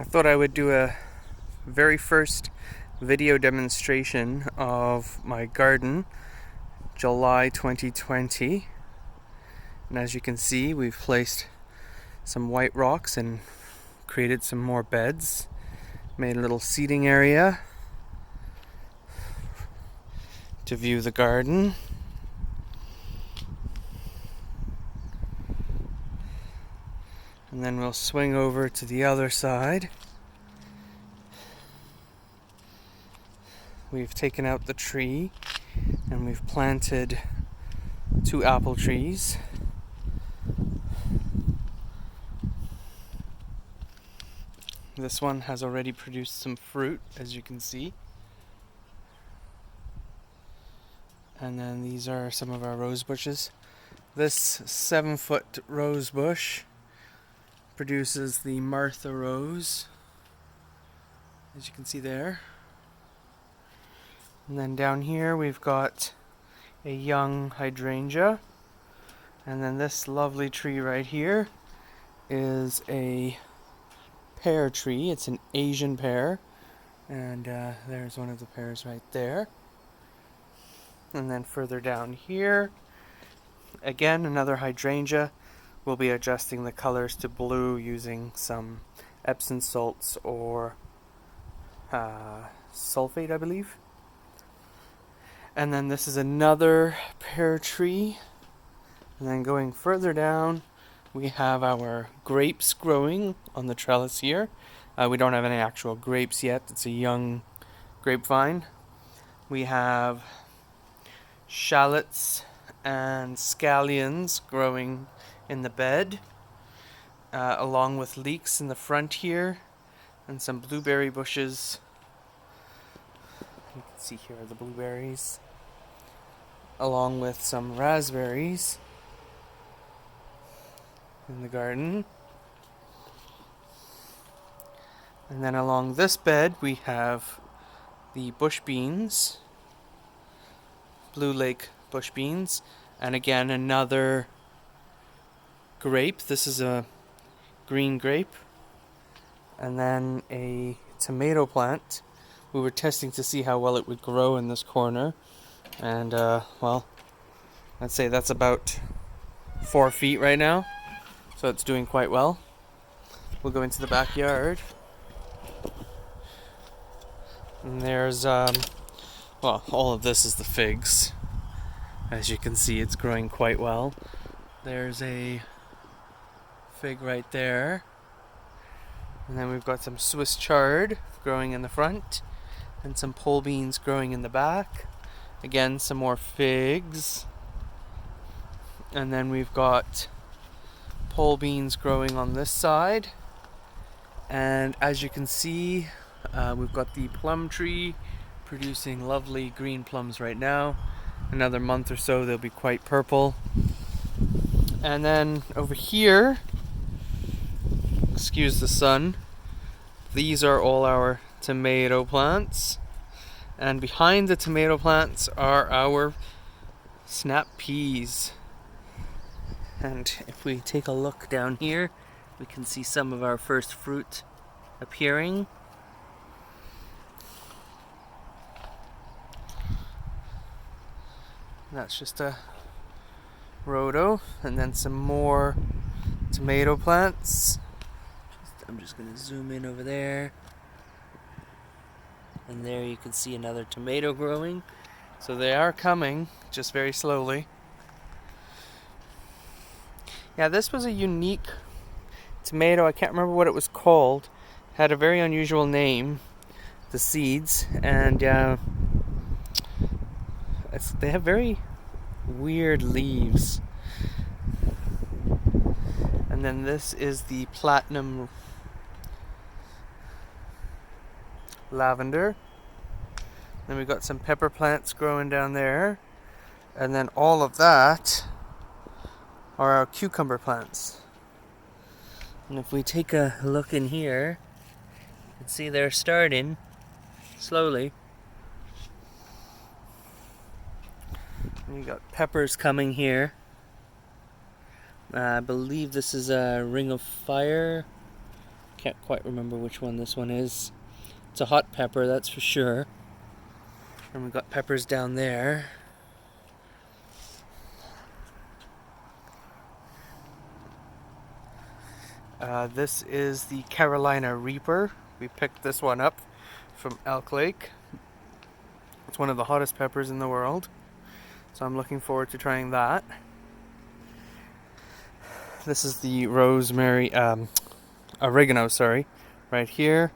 I thought I would do a very first video demonstration of my garden, July 2020. And as you can see, we've placed some white rocks and created some more beds, made a little seating area to view the garden. And then we'll swing over to the other side. We've taken out the tree and we've planted 2 apple trees. This one has already produced some fruit, as you can see. And then these are some of our rose bushes. This 7-foot rose bush produces the Martha rose, as you can see there. And then down here we've got a young hydrangea. And then this lovely tree right here is a pear tree. It's an Asian pear. And there's one of the pears right there. And then further down here, again, another hydrangea. We'll be adjusting the colors to blue using some Epsom salts or sulfate, I believe. And then this is another pear tree. And then going further down, we have our grapes growing on the trellis here. We don't have any actual grapes yet. It's a young grapevine. We have shallots and scallions growing in the bed, along with leeks in the front here, and some blueberry bushes. You can see here are the blueberries, along with some raspberries in the garden. And then along this bed we have the bush beans, Blue Lake bush beans, and again another grape. This is a green grape. And then a tomato plant. We were testing to see how well it would grow in this corner. And well, I'd say that's about 4 feet right now. So it's doing quite well. We'll go into the backyard. And there's, well, all of this is the figs. As you can see, it's growing quite well. There's a fig right there. And then we've got some Swiss chard growing in the front. And some pole beans growing in the back. Again, some more figs. And then we've got pole beans growing on this side. And as you can see, we've got the plum tree producing lovely green plums right now. Another month or so they'll be quite purple. And then over here, excuse the sun, these are all our tomato plants. And behind the tomato plants are our snap peas. And if we take a look down here, we can see some of our first fruit appearing. That's just a rhodo, and then some more tomato plants. I'm just going to zoom in over there. And there you can see another tomato growing. So they are coming, just very slowly. Yeah, this was a unique tomato. I can't remember what it was called. It had a very unusual name, the seeds. And they have very weird leaves. And then this is the platinum lavender. Then we've got some pepper plants growing down there. And then all of that are our cucumber plants. And if we take a look in here, you can see they're starting slowly. And we got peppers coming here. I believe this is a Ring of Fire Can't quite remember which one this one is. It's a hot pepper, that's for sure. And we've got peppers down there. This is the Carolina Reaper. We picked this one up from Elk Lake. It's one of the hottest peppers in the world, so I'm looking forward to trying that. This is the oregano, right here.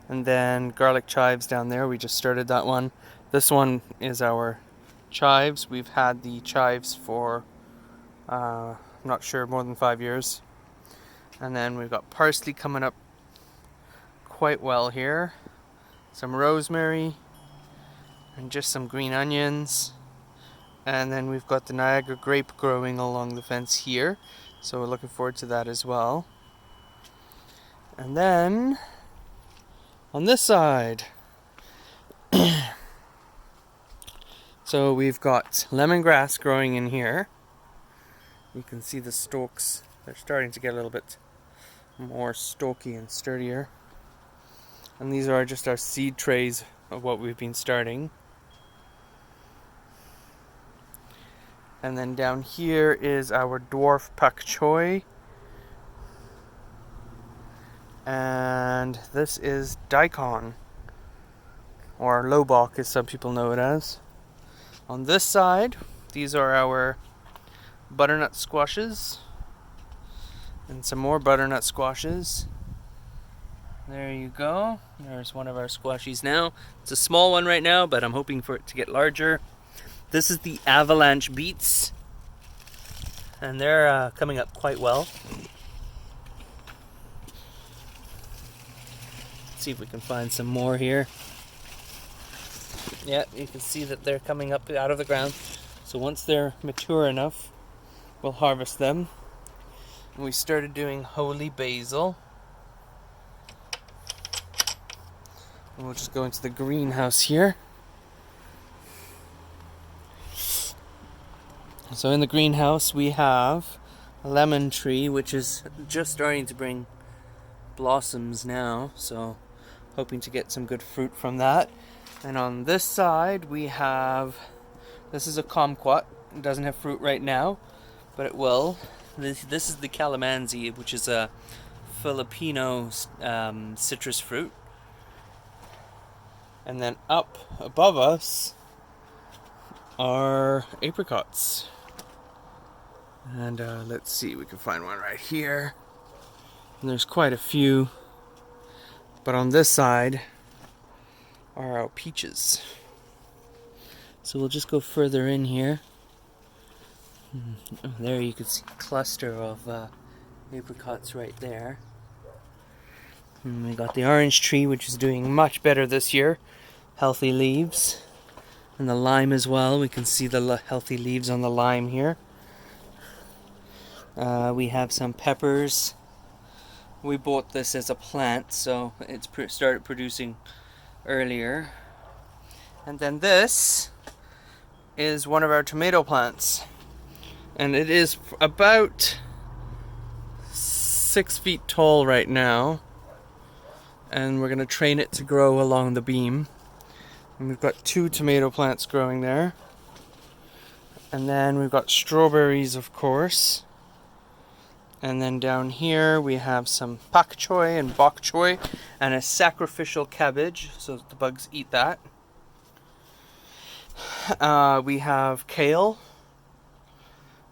And then garlic chives down there. We just started that one. This one is our chives. We've had the chives for, I'm not sure, more than 5 years. And then we've got parsley coming up quite well here. Some rosemary and just some green onions. And then we've got the Niagara grape growing along the fence here. So we're looking forward to that as well. And then on this side, so we've got lemongrass growing in here. You can see the stalks, they're starting to get a little bit more stalky and sturdier. And these are just our seed trays of what we've been starting. And then down here is our dwarf pak choi. And this is daikon, or lobok as some people know it as. On this side, these are our butternut squashes. And some more butternut squashes. There you go. There's one of our squashies now. It's a small one right now, but I'm hoping for it to get larger. This is the avalanche beets. And they're coming up quite well. Let's see if we can find some more here. Yeah, you can see that they're coming up out of the ground. So once they're mature enough, we'll harvest them. And we started doing holy basil. And we'll just go into the greenhouse here. So in the greenhouse we have a lemon tree, which is just starting to bring blossoms now. So hoping to get some good fruit from that. And on this side we have, this is a kumquat. It doesn't have fruit right now, but it will. This is the calamansi, which is a Filipino citrus fruit. And then up above us are apricots. And let's see, we can find one right here. And there's quite a few. But on this side are our peaches. So we'll just go further in here. There you can see a cluster of apricots right there. And we got the orange tree, which is doing much better this year. Healthy leaves. And the lime as well. We can see the healthy leaves on the lime here. We have some peppers. We bought this as a plant, so it's started producing earlier. And then this is one of our tomato plants. And it is about 6 feet tall right now. And we're going to train it to grow along the beam. And we've got 2 tomato plants growing there. And then we've got strawberries, of course. And then down here we have some pak choi and bok choy and a sacrificial cabbage, so the bugs eat that. We have kale.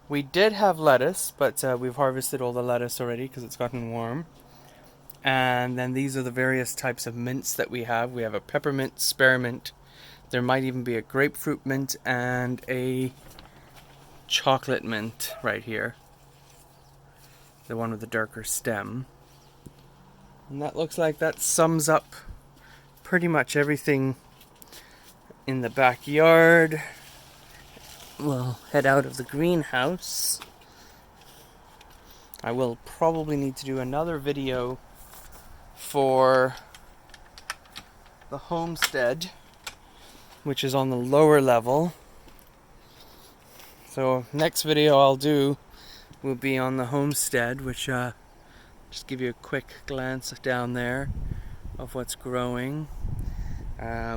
We did have lettuce, but we've harvested all the lettuce already because it's gotten warm. And then these are the various types of mints that we have. We have a peppermint, spearmint. There might even be a grapefruit mint and a chocolate mint right here. The one with the darker stem. And that looks like that sums up pretty much everything in the backyard. We'll head out of the greenhouse. I will probably need to do another video for the homestead, which is on the lower level. So next video I'll do will be on the homestead, which Just give you a quick glance down there of what's growing.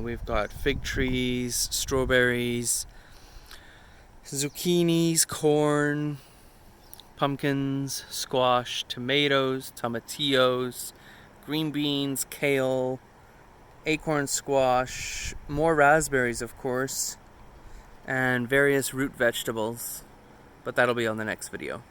We've got fig trees, strawberries, zucchinis, corn, pumpkins, squash, tomatoes, tomatillos, green beans, kale, acorn squash, more raspberries of course, and various root vegetables. But that'll be on the next video.